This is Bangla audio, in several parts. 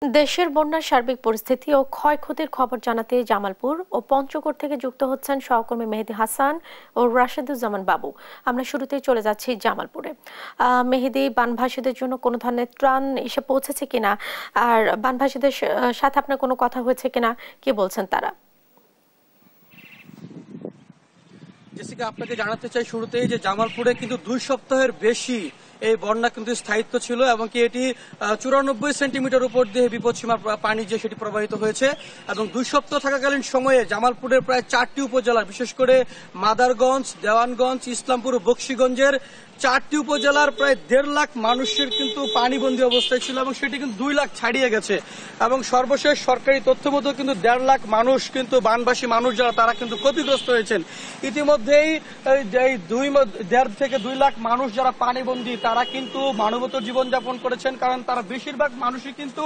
দেশের বন্যার সার্বিক পরিস্থিতি ও ক্ষয়ক্ষতির খবর জানাতে জামালপুর ও পঞ্চগড় থেকে যুক্ত হচ্ছেন সহকর্মী মেহেদী হাসান ও রাশেদুজ্জামান বাবু। আমরা শুরুতেই চলে যাচ্ছি জামালপুরে। মেহেদী, বানভাসীদের জন্য কোনো ধরনের ত্রাণ এসে পৌঁছেছে কিনা, আর বানভাসীদের সাথে আপনার কোনো কথা হয়েছে কিনা, কি বলছেন তারা? জেসিকা, আপনাকে জানাতে চাই শুরুতেই যে জামালপুরে কিন্তু 2 সপ্তাহের বেশি এই বন্যা কিন্তু স্থায়িত্ব ছিল এবং কি এটি 94 সেন্টিমিটার উপর দিয়ে বিপদসীমার পানি যে সেটি প্রবাহিত হয়েছে এবং 2 সপ্তাহ থাকাকালীন সময়ে জামালপুরের প্রায় 4টি উপজেলার, বিশেষ করে মাদারগঞ্জ, দেওয়ানগঞ্জ, ইসলামপুর ও বকশীগঞ্জের 4টি উপজেলার প্রায় 1.5 লাখ মানুষের কিন্তু পানিবন্দী অবস্থায় ছিল এবং সেটি কিন্তু 2 লাখ ছাড়িয়ে গেছে। এবং সর্বশেষ সরকারি তথ্য মতো কিন্তু 1.5 লাখ মানুষ কিন্তু বানবাসী মানুষ যারা তারা কিন্তু ক্ষতিগ্রস্ত হয়েছেন। ইতিমধ্যেই এই 1.5 থেকে 2 লাখ মানুষ যারা পানিবন্দী তারা কিন্তু মানবতর জীবনযাপন করেছেন, কারণ তারা বেশিরভাগ মানুষই কিন্তু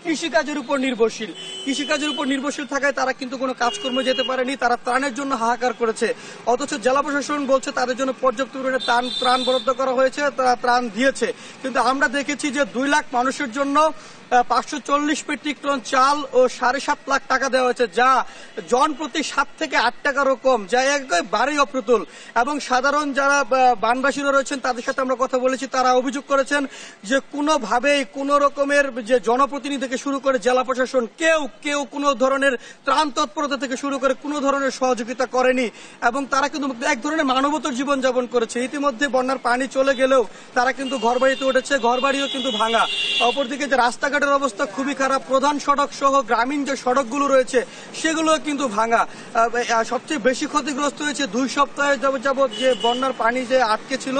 কৃষিকাজের উপর নির্ভরশীল। কৃষিকাজের উপর নির্ভরশীল থাকায় তারা কিন্তু কোনো কাজকর্মে যেতে পারেনি, তারা ত্রাণের জন্য হাহাকার করেছে। অথচ জেলা প্রশাসন বলছে তাদের জন্য পর্যাপ্ত পরিমাণে ত্রাণ বরাদ্দ করা হয়েছে, তারা ত্রাণ দিয়েছে। কিন্তু আমরা দেখেছি যে 2 লাখ মানুষের জন্য 540 মেট্রিক টন চাল ও 7.5 লাখ টাকা দেওয়া হয়েছে, যা জন প্রতি 7 থেকে 8 টাকারও কম, যা একবারেই অপ্রতুল। এবং সাধারণ যারা বানবাসীরা রয়েছেন তাদের সাথে আমরা কথা বলেছি, তারা অভিযোগ করেছেন যে কোনোভাবেই কোনো রকমের যে জনপ্রতিনিধি থেকে শুরু করে জেলা প্রশাসন কেউ কোনো ধরনের ত্রাণ তৎপরতা থেকে শুরু করে কোনো ধরনের সহযোগিতা করেনি এবং তারা কিন্তু এক ধরনের মানবতর জীবনযাপন করেছে। ইতিমধ্যে বন্যার পানি চলে গেলেও তারা কিন্তু ঘরবাড়িতে উঠেছে, ঘরবাড়িও কিন্তু ভাঙা। অপরদিকে যে রাস্তাঘাটের অবস্থা খুবই খারাপ, প্রধান সড়ক সহ গ্রামীণ যে সড়কগুলো রয়েছে সেগুলো কিন্তু ভাঙা। সবচেয়ে বেশি ক্ষতিগ্রস্ত হয়েছে 2 সপ্তাহ যাবৎ যে বন্যার পানি যে আটকে ছিল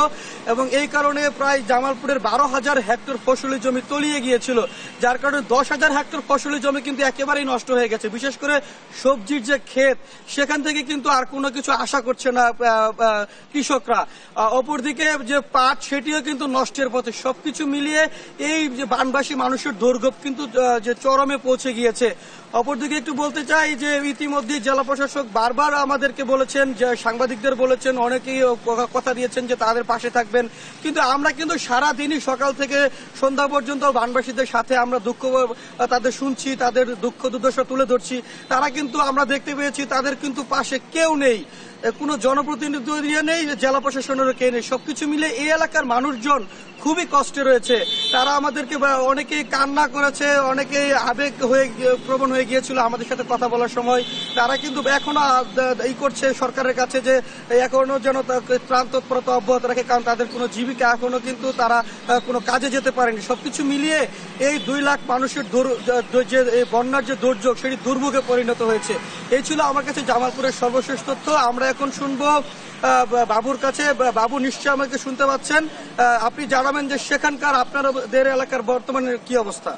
এবং এই কারণে প্রায় জামালপুরের 12,000 হেক্টর ফসলি জমি তলিয়ে গিয়েছিল, যার কারণে 10,000 হেক্টর ফসলি জমি কিন্তু একেবারেই নষ্ট হয়ে গেছে। বিশেষ করে সবজির যে ক্ষেত সেখান থেকে কিন্তু আর কোনো কিছু আশা করছে না কৃষকরা। অপরদিকে যে পাট সেটিও কিন্তু নষ্টের পথে। সবকিছু মিলিয়ে এই যে বানবাসী মানুষের দুর্ভোগ কিন্তু যে চরমে পৌঁছে গিয়েছে। অপরদিকে একটু বলতে চাই যে ইতিমধ্যে জেলা প্রশাসক বারবার আমাদেরকে বলেছেন, যে সাংবাদিকদের বলেছেন, অনেকেই কথা দিয়েছেন যে তাদের পাশে থাকবেন, কিন্তু আমরা কিন্তু সারাদিনই সকাল থেকে সন্ধ্যা পর্যন্ত বানবাসীদের সাথে আমরা তাদের শুনছি, তাদের দুঃখ দুর্দশা তুলে ধরছি। তারা কিন্তু আমরা দেখতে পেয়েছি তাদের কিন্তু পাশে কেউ নেই, কোনো জনপ্রতিনিধি নেই, জেলা প্রশাসনেরও কেউ নেই। সবকিছু মিলে এই এলাকার মানুষজন খুবই কষ্টে রয়েছে। তারা আমাদেরকে অনেকেই কান্না করেছে, অনেকেই আবেগ প্রবণ হয়ে গিয়েছিল আমাদের সাথে কথা বলার সময়। তারা কিন্তু এখনো এই করছে সরকারের কাছে যে এখনো যেন ত্রাণ তৎপরতা অব্যাহত রাখে, কারণ তাদের কোনো জীবিকা এখনো কিন্তু তারা কোনো কাজে যেতে পারেনি। সবকিছু মিলিয়ে এই 2 লাখ মানুষের যে বন্যার যে দুর্যোগ সেটি দুর্ভোগে পরিণত হয়েছে। এই ছিল আমার কাছে জামালপুরের সর্বশেষ তথ্য। আমরা এখন শুনবো বাবুর কাছে। বাবু, নিশ্চয়ই আমাকে শুনতে পাচ্ছেন, আপনি জানাবেন যে সেখানকার আপনাদের এলাকার বর্তমানে কি অবস্থা?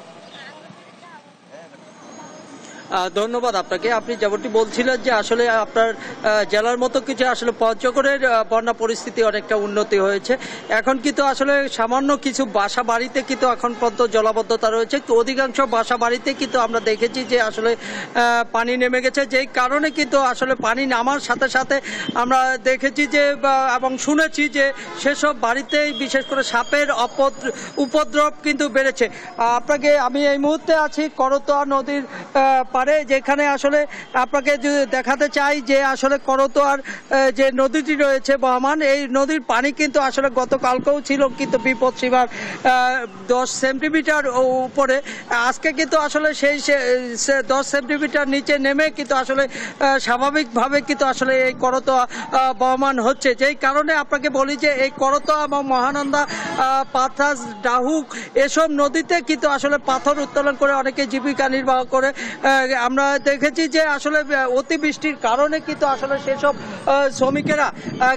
ধন্যবাদ আপনাকে। আপনি যেমনটি বলছিলেন যে আসলে আপনার জেলার মতো কিছু আসলে পঞ্চগড়ের বন্যা পরিস্থিতি অনেকটা উন্নতি হয়েছে। এখন কিন্তু আসলে সামান্য কিছু বাসা বাড়িতে কিন্তু এখন পর্যন্ত জলাবদ্ধতা রয়েছে। অধিকাংশ বাসা বাড়িতে কিন্তু আমরা দেখেছি যে আসলে পানি নেমে গেছে, যেই কারণে কিন্তু আসলে পানি নামার সাথে সাথে আমরা দেখেছি যে এবং শুনেছি যে সেসব বাড়িতেই বিশেষ করে সাপের উপদ্রব কিন্তু বেড়েছে। আপনাকে আমি এই মুহূর্তে আছি করতোয়া নদীর পারে, যেখানে আসলে আপনাকে দেখাতে চাই যে আসলে করতোয়ার যে নদীটি রয়েছে বহমান, এই নদীর পানি কিন্তু আসলে গতকালকেও ছিল কিন্তু বিপদসীমার 10 সেন্টিমিটার উপরে। আজকে কিন্তু আসলে সেই 10 সেন্টিমিটার নিচে নেমে কিন্তু আসলে স্বাভাবিকভাবে কিন্তু আসলে এই করতোয়া বহমান হচ্ছে। যেই কারণে আপনাকে বলি যে এই করতোয়া এবং মহানন্দা, পাথাস, ডাহুক এসব নদীতে কিন্তু আসলে পাথর উত্তোলন করে অনেকে জীবিকা নির্বাহ করে। আমরা দেখেছি যে আসলে অতিবৃষ্টির কারণে কিন্তু আসলে সেসব শ্রমিকেরা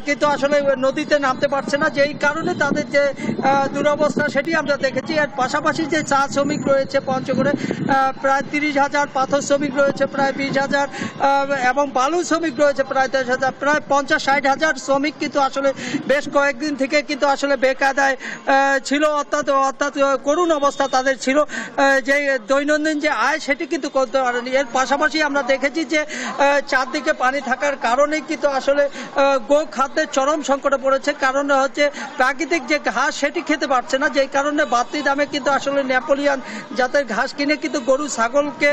কিন্তু আসলে নদীতে নামতে পারছে না, যেই কারণে তাদের যে দুরবস্থা সেটি আমরা দেখেছি। এর পাশাপাশি যে চা শ্রমিক রয়েছে পঞ্চগড়ে প্রায় 30,000, পাথর শ্রমিক রয়েছে প্রায় 20,000 এবং বালু শ্রমিক রয়েছে প্রায় 10,000, প্রায় 50-60 হাজার শ্রমিক কিন্তু আসলে বেশ কয়েকদিন থেকে কিন্তু আসলে বেকায়দায় ছিল, অর্থাৎ করুণ অবস্থা তাদের ছিল। যে দৈনন্দিন যে আয় সেটি কিন্তু করতে পারে করেনি। এর পাশাপাশি আমরা দেখেছি যে চারদিকে পানি থাকার কারণে কিন্তু আসলে গো খাদ্যের চরম সংকটে পড়েছে। কারণ হচ্ছে প্রাকৃতিক যে ঘাস সেটি খেতে পারছে না, যেই কারণে বাড়তি দামে কিন্তু আসলে নেপোলিয়ান জাতের ঘাস কিনে কিন্তু গরু ছাগলকে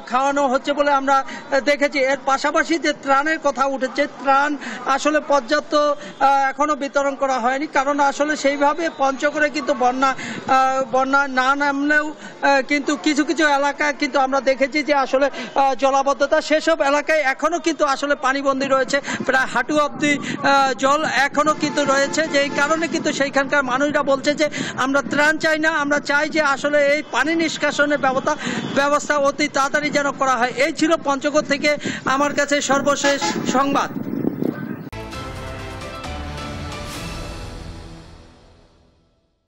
খাওয়ানো হচ্ছে বলে আমরা দেখেছি। এর পাশাপাশি যে ত্রাণের কথা উঠেছে, ত্রাণ আসলে পর্যাপ্ত এখনো বিতরণ করা হয়নি, কারণ আসলে সেইভাবে পঞ্চগড়ে কিন্তু বন্যা না নামলেও কিন্তু কিছু কিছু এলাকায় কিন্তু আমরা দেখেছি যে আসলে জলাবদ্ধতা, সেসব এলাকায় এখনো কিন্তু আসলে পানিবন্দী রয়েছে, প্রায় হাঁটু অবধি জল এখনো কিন্তু রয়েছে। যেই কারণে কিন্তু সেইখানকার মানুষরা বলছে যে আমরা ত্রাণ চাই না, আমরা চাই যে আসলে এই পানি নিষ্কাশনের ব্যবস্থা অতি তাড়াতাড়ি যেন করা হয়। এই ছিল পঞ্চগড় থেকে আমার কাছে সর্বশেষ সংবাদ।